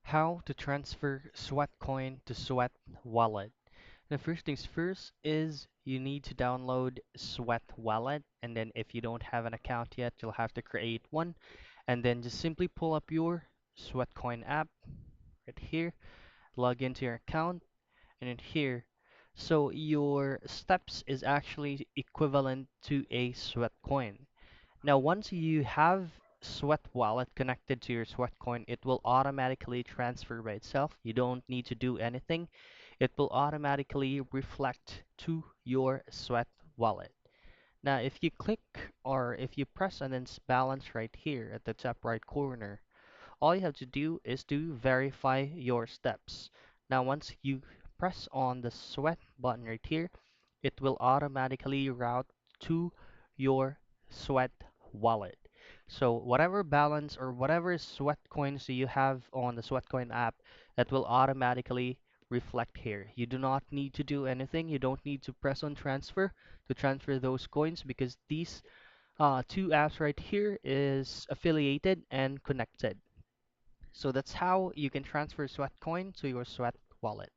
How to transfer Sweatcoin to Sweat Wallet. The first things first is you need to download Sweat Wallet, and then if you don't have an account yet, you'll have to create one, and then just simply pull up your Sweatcoin app right here, log into your account, and then here. So your steps is actually equivalent to a Sweatcoin. Now, once you have Sweat Wallet connected to your Sweatcoin, it will automatically transfer by itself. You don't need to do anything. It will automatically reflect to your Sweat Wallet. Now, if you click or if you press and then balance right here at the top right corner, all you have to do is to verify your steps. Now, once you press on the Sweat button right here, it will automatically route to your Sweat wallet. So whatever balance or whatever Sweat coins you have on the Sweatcoin app, that will automatically reflect here. You do not need to do anything. You don't need to press on transfer to transfer those coins because these two apps right here is affiliated and connected. So that's how you can transfer Sweatcoin to your Sweat wallet.